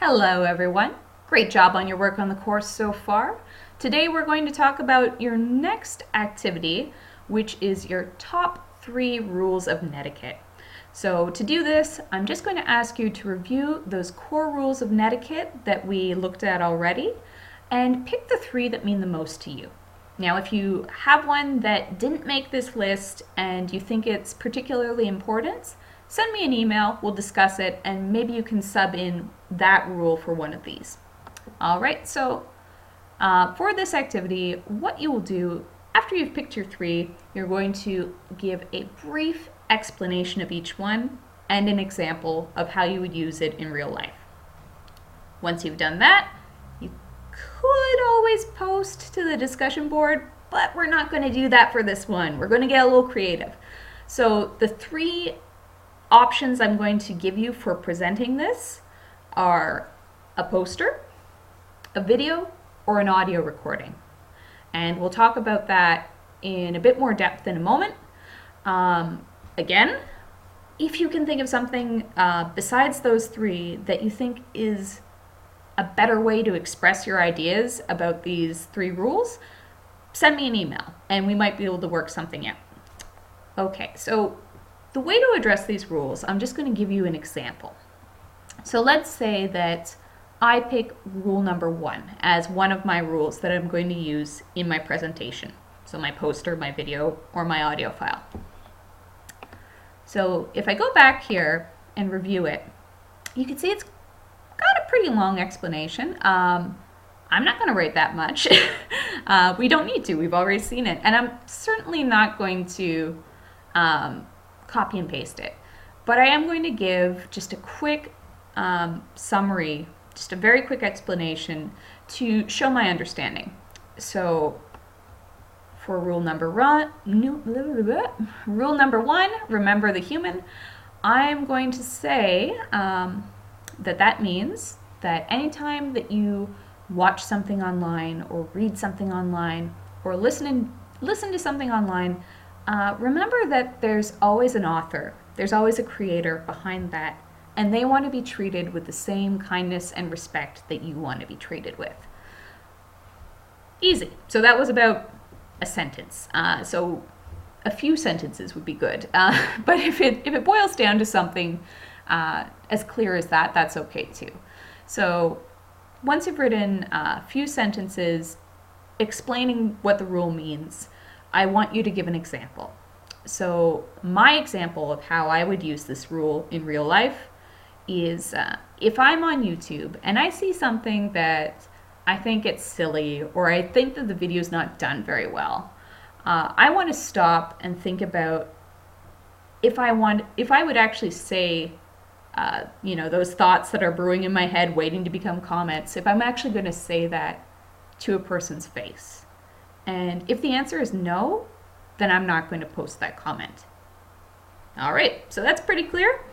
Hello everyone. Great job on your work on the course so far. Today we're going to talk about your next activity, which is your top 3 rules of netiquette. So to do this, I'm just going to ask you to review those core rules of netiquette that we looked at already and pick the 3 that mean the most to you. Now, if you have one that didn't make this list and you think it's particularly important, send me an email, we'll discuss it, and maybe you can sub in that rule for one of these. All right, so for this activity, what you will do after you've picked your 3, you're going to give a brief explanation of each one and an example of how you would use it in real life. Once you've done that, you could always post to the discussion board, but we're not going to do that for this one. We're going to get a little creative. So the 3 options I'm going to give you for presenting this are a poster, a video, or an audio recording. And we'll talk about that in a bit more depth in a moment. Again, if you can think of something besides those 3 that you think is a better way to express your ideas about these 3 rules, send me an email and we might be able to work something out. Okay, so the way to address these rules, I'm just going to give you an example. So let's say that I pick rule number 1 as one of my rules that I'm going to use in my presentation. So my poster, my video, or my audio file. So if I go back here and review it, you can see it's got a pretty long explanation. I'm not going to write that much. We don't need to. We've already seen it. And I'm certainly not going to copy and paste it. But I am going to give just a quick summary, just a very quick explanation to show my understanding. So for rule number 1, remember the human, I'm going to say that means that anytime that you watch something online or read something online or listen to something online, remember that there's always an author, there's always a creator behind that, and they want to be treated with the same kindness and respect that you want to be treated with. Easy. So that was about a sentence. So a few sentences would be good. But if it boils down to something as clear as that, that's okay too. So once you've written a few sentences explaining what the rule means, I want you to give an example. So my example of how I would use this rule in real life is if I'm on YouTube and I see something that I think it's silly or I think that the video is not done very well, I want to stop and think about if I would actually say those thoughts that are brewing in my head waiting to become comments, if I'm actually going to say that to a person's face. And if the answer is no, then I'm not going to post that comment. All right, so that's pretty clear.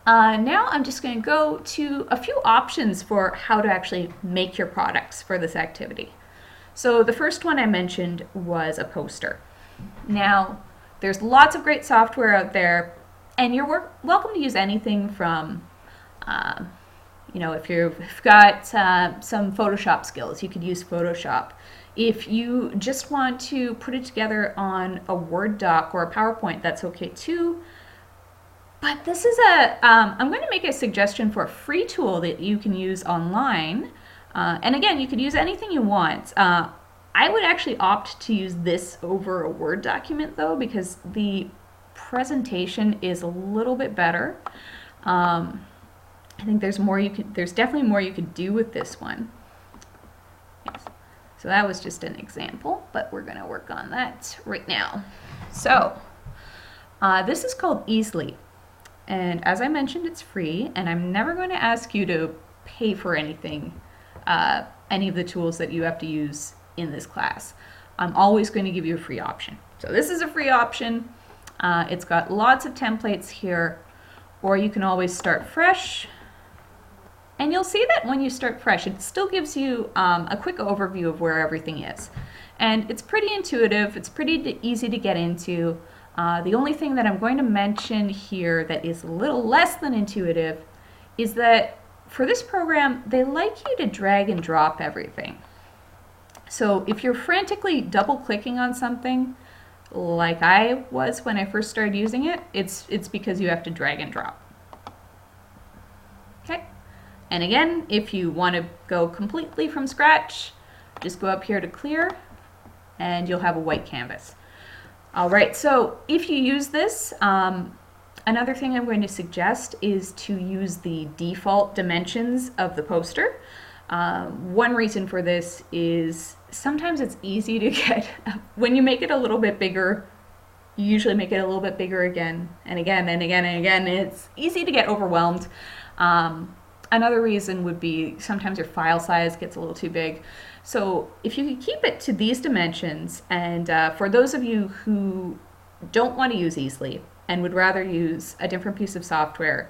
Now I'm just going to go to a few options for how to actually make your products for this activity. So the first one I mentioned was a poster. Now, there's lots of great software out there, and you're welcome to use anything from, if you've got some Photoshop skills, you could use Photoshop. If you just want to put it together on a Word doc or a PowerPoint, that's okay too. But this is I'm going to make a suggestion for a free tool that you can use online. And again, you could use anything you want. I would actually opt to use this over a Word document though, because the presentation is a little bit better. I think there's definitely more you could do with this one. Yes. So that was just an example, but we're going to work on that right now. So this is called Easily. And as I mentioned, it's free, and I'm never going to ask you to pay for anything, any of the tools that you have to use in this class. I'm always going to give you a free option. So this is a free option. It's got lots of templates here, or you can always start fresh. And you'll see that when you start fresh, it still gives you a quick overview of where everything is. And it's pretty intuitive, it's pretty easy to get into. The only thing that I'm going to mention here that is a little less than intuitive is that for this program, they like you to drag and drop everything. So if you're frantically double clicking on something, like I was when I first started using it, it's because you have to drag and drop. Okay, and again, if you want to go completely from scratch, just go up here to clear, and you'll have a white canvas. All right, so if you use this, another thing I'm going to suggest is to use the default dimensions of the poster. One reason for this is sometimes it's easy to get, when you make it a little bit bigger, you usually make it a little bit bigger again and again and again and again. It's easy to get overwhelmed. Another reason would be sometimes your file size gets a little too big. So if you could keep it to these dimensions, and for those of you who don't want to use Easily and would rather use a different piece of software,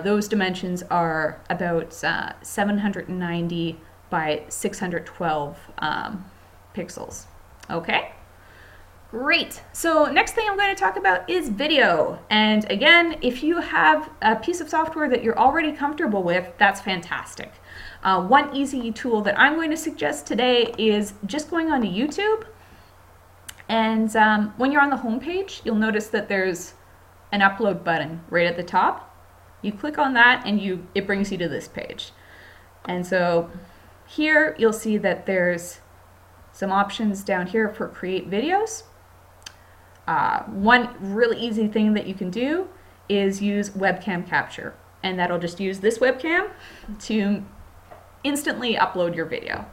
those dimensions are about 790 by 612 pixels. Okay? Great. So next thing I'm going to talk about is video. And again, if you have a piece of software that you're already comfortable with, that's fantastic. One easy tool that I'm going to suggest today is just going onto YouTube. And when you're on the home page, you'll notice that there's an upload button right at the top. You click on that and it brings you to this page. And so here you'll see that there's some options down here for create videos. One really easy thing that you can do is use webcam capture, and that'll just use this webcam to instantly upload your video,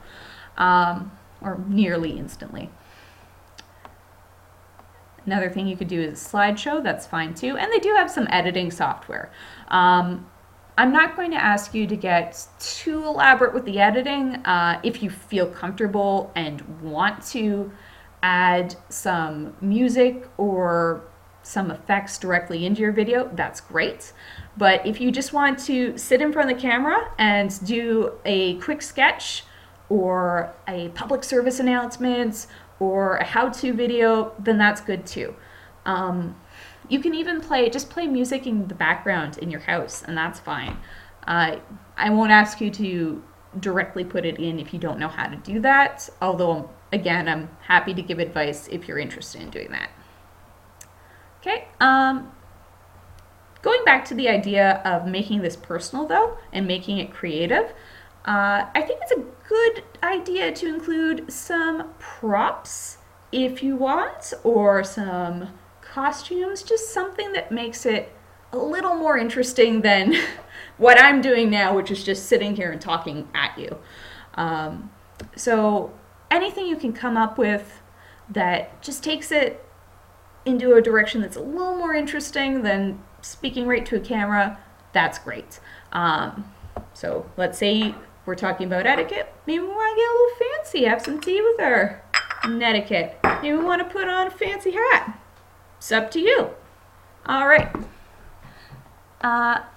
or nearly instantly. Another thing you could do is slideshow, that's fine too, and they do have some editing software. I'm not going to ask you to get too elaborate with the editing. If you feel comfortable and want to add some music or some effects directly into your video, that's great. But if you just want to sit in front of the camera and do a quick sketch or a public service announcement or a how-to video, then that's good too. You can even just play music in the background in your house, and that's fine. I won't ask you to directly put it in if you don't know how to do that, although again, I'm happy to give advice if you're interested in doing that. Okay, going back to the idea of making this personal though, and making it creative, I think it's a good idea to include some props if you want, or some costumes, just something that makes it a little more interesting than what I'm doing now, which is just sitting here and talking at you. So anything you can come up with that just takes it into a direction that's a little more interesting than speaking right to a camera, that's great. So let's say we're talking about etiquette. Maybe we want to get a little fancy, have some tea with our Netiquette. Maybe we want to put on a fancy hat. It's up to you. All right.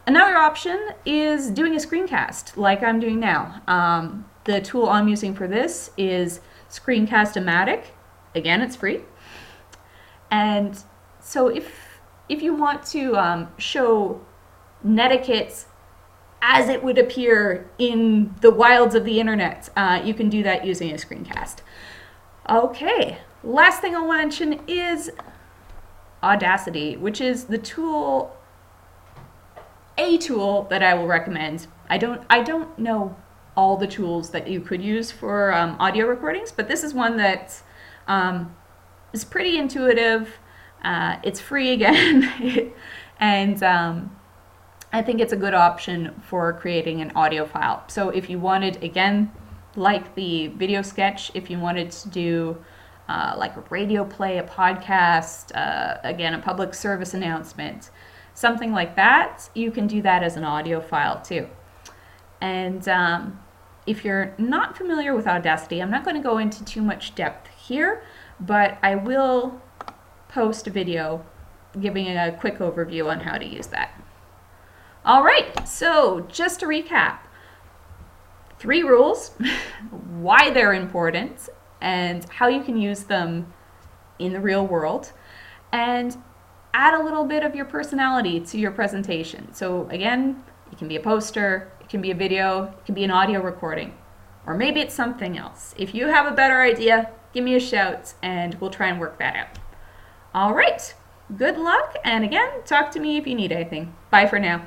Another option is doing a screencast like I'm doing now. The tool I'm using for this is Screencast-O-Matic. Again, it's free. And so if you want to show Netiquette as it would appear in the wilds of the internet, you can do that using a screencast. Okay, last thing I'll mention is Audacity, which is the tool, a tool that I will recommend. I don't know all the tools that you could use for audio recordings, but this is one that is pretty intuitive. It's free again, and I think it's a good option for creating an audio file. So if you wanted, again, like the video sketch, if you wanted to do like a radio play, a podcast, again, a public service announcement, something like that, you can do that as an audio file too. And if you're not familiar with Audacity, I'm not going to go into too much depth here, but I will post a video giving a quick overview on how to use that. All right, so just to recap, 3 rules, why they're important, and how you can use them in the real world, and add a little bit of your personality to your presentation. So again, it can be a poster, it can be a video, it can be an audio recording, or maybe it's something else. If you have a better idea, give me a shout and we'll try and work that out. All right, good luck, and again, talk to me if you need anything. Bye for now.